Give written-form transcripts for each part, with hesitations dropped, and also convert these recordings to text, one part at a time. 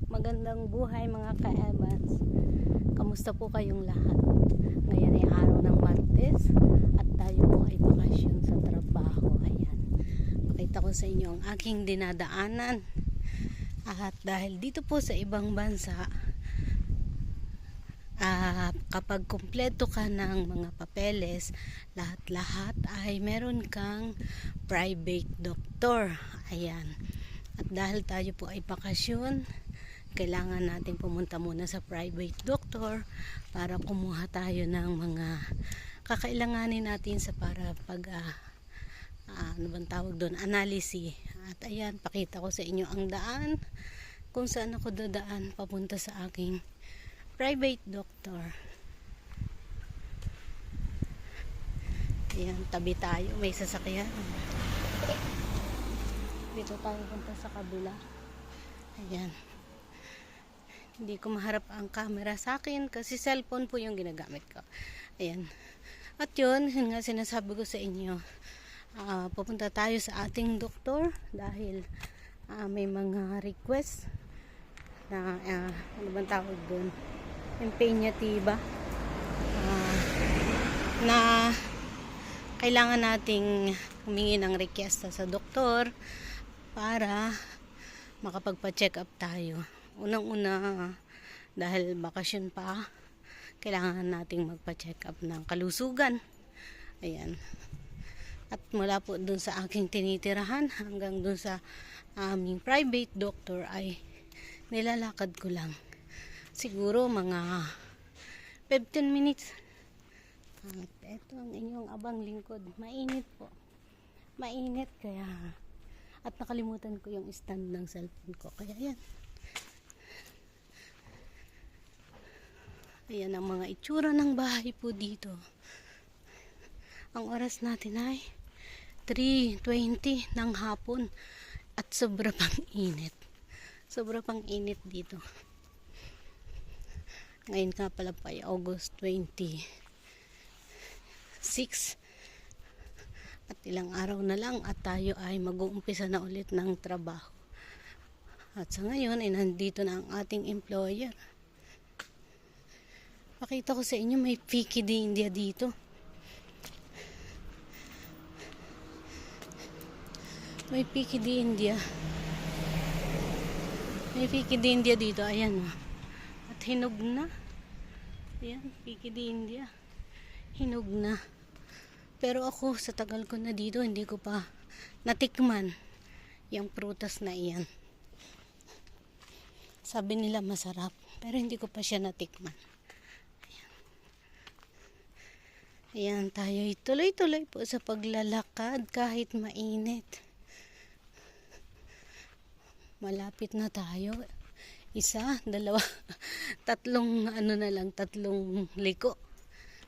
Magandang buhay mga ka-Evans. Kamusta po kayong lahat? Ngayon ay araw ng Martes at tayo po ay bakasyon sa trabaho. Ayan. Pakita ko sa inyo ang aking dinadaanan. At dahil dito po sa ibang bansa, kapag kumpleto ka ng mga papeles, lahat-lahat ay meron kang private doctor. Ayan. At dahil tayo po ay bakasyon, kailangan natin pumunta muna sa private doctor para kumuha tayo ng mga kakailanganin natin sa para pag ano bang tawag doon, analysis. At ayan, pakita ko sa inyo ang daan kung saan ako dadaan papunta sa aking private doctor. Ayan, tabi tayo, may sasakyan. Dito tayo punta sa kabila. Ayan. Hindi ko maharap ang camera sa akin kasi cellphone po yung ginagamit ko. Ayan. At yun nga sinasabi ko sa inyo. Pupunta tayo sa ating doktor dahil may mga request na ano bang tawag doon? Empeñativa. Na kailangan nating humingi ng request sa doktor para makapagpa-check up tayo. Unang-una, dahil bakasyon pa, kailangan nating magpa-check up ng kalusugan. Ayan. At mula po dun sa aking tinitirahan hanggang dun sa aming private doctor ay nilalakad ko lang. Siguro mga 15 minutes. At ito ang inyong abang lingkod. Mainit po. Mainit kaya at nakalimutan ko yung stand ng cellphone ko. Kaya yan. Ayan ang mga itsura ng bahay po dito. Ang oras natin ay 3:20 ng hapon at sobra pang init. Sobra pang init dito. Ngayon nga pala pa ay August 26. At ilang araw na lang at tayo ay mag-uumpisa na ulit ng trabaho. At sa ngayon ay nandito na ang ating employer. Pakita ko sa inyo, may Piki di India dito. May Piki di India. May Piki di India dito. Ayan. At hinog na. Ayan, Piki di India. Hinog na. Pero ako, sa tagal ko na dito, hindi ko pa natikman yung prutas na iyan. Sabi nila masarap, pero hindi ko pa siya natikman. Ayan, tayo tuloy-tuloy po sa paglalakad kahit mainit. Malapit na tayo. Isa, dalawa, tatlong liko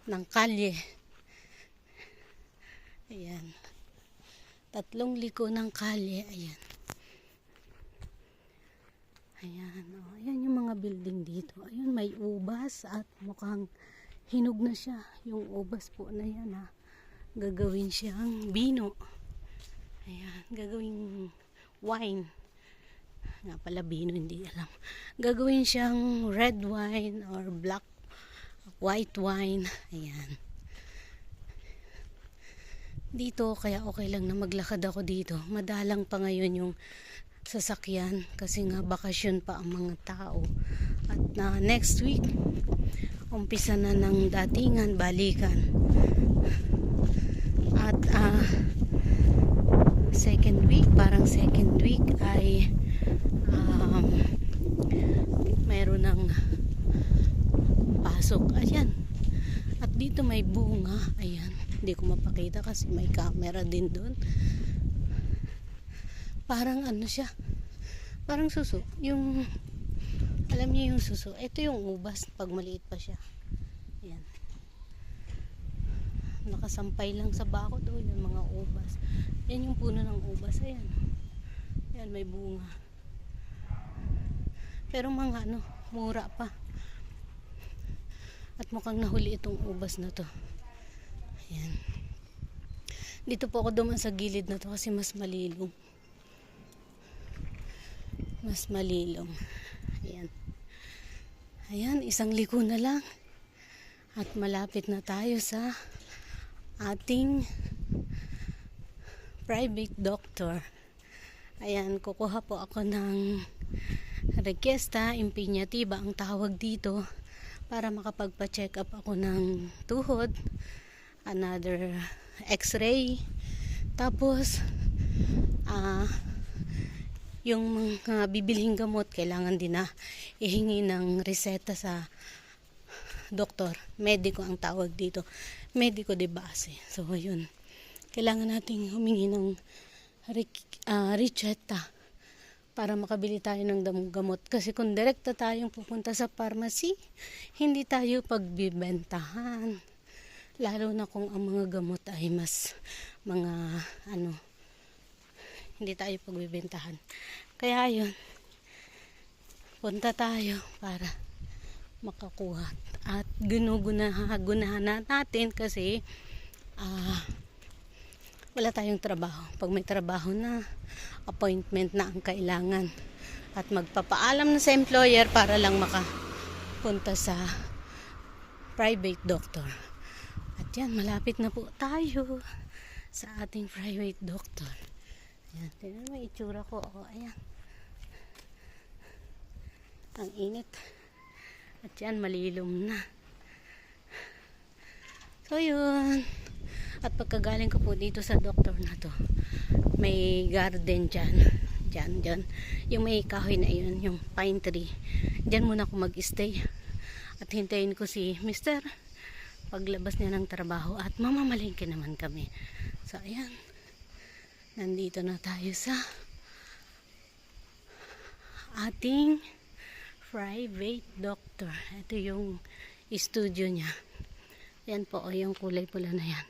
ng kalye. Ayan. 3 liko ng kalye. Ayan. Ayan. Oh, ayan yung mga building dito. Ayun, may ubas at mukhang hinog na siya. Yung ubas po na yan ha. Gagawin siyang bino. Ayan. Gagawing wine. Nga pala bino, hindi alam. Gagawin siyang red wine or white wine. Ayan. Dito, kaya okay lang na maglakad ako dito. Madalang pa ngayon yung sasakyan kasi nga bakasyon pa ang mga tao. At next week, umpisa na ng datingan, balikan. At second week ay mayroon ng pasok. Ayan. At dito may bunga. Ayan. Hindi ko mapakita kasi may camera din doon. Parang ano siya. Parang suso. Yung, alam niyo yung suso. Ito yung ubas pag maliit pa siya. Ayan. Nakasampay lang sa bako doon yung mga ubas. Yan yung puno ng ubas. Ayan. Ayan, may bunga. Pero mga mura pa. At mukhang nahuli itong ubas na to. Ayan. Dito po ako duman sa gilid na to kasi mas malilong. mas malilom. Ayan. Ayan, isang liko na lang. At malapit na tayo sa ating private doctor. Ayan, kukuha po ako ng requesta, impinyativa ang tawag dito, para makapagpa-check up ako ng tuhod, another x-ray, tapos yung mga bibilhing gamot kailangan din na ihingi ng reseta sa doktor. Mediko ang tawag dito, mediko de base. So yun, kailangan nating humingi ng reseta para makabili tayo ng gamot. Kasi kung direkta tayong pupunta sa pharmacy, hindi tayo pagbibentahan. Lalo na kung ang mga gamot ay mas mga hindi tayo pagbibentahan. Kaya yun, punta tayo para makakuha. At gunahan natin kasi wala tayong trabaho. Pag may trabaho na, appointment na ang kailangan. At magpapaalam na sa employer para lang makapunta sa private doctor. At yan, malapit na po tayo sa ating private doctor. Ayan, tingnan mo itsura ko. O, ayan. Ang init. At yan, malilom na. So, yun. At pagkagaling ko po dito sa doktor na to, may garden dyan. Dyan. Yung may kahoy na yun, yung pine tree. Dyan muna ako mag-stay. At hintayin ko si Mr. paglabas niya ng trabaho. At mamamalingke naman kami. So, ayan. Nandito na tayo sa ating private doctor. Ito yung studio niya. Yan po, yung kulay pula na yan,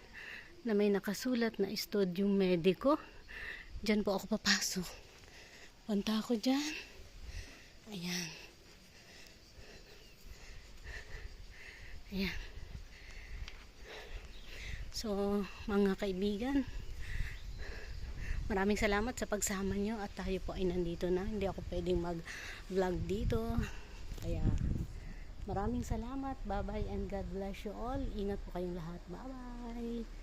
na may nakasulat na studio mediko. Diyan po ako papasok. Punta ako dyan. Ayan. Ayan. So, mga kaibigan, maraming salamat sa pagsama nyo at tayo po ay nandito na. Hindi ako pwedeng mag-vlog dito. Kaya maraming salamat. Bye bye and God bless you all. Ingat po kayong lahat. Bye bye.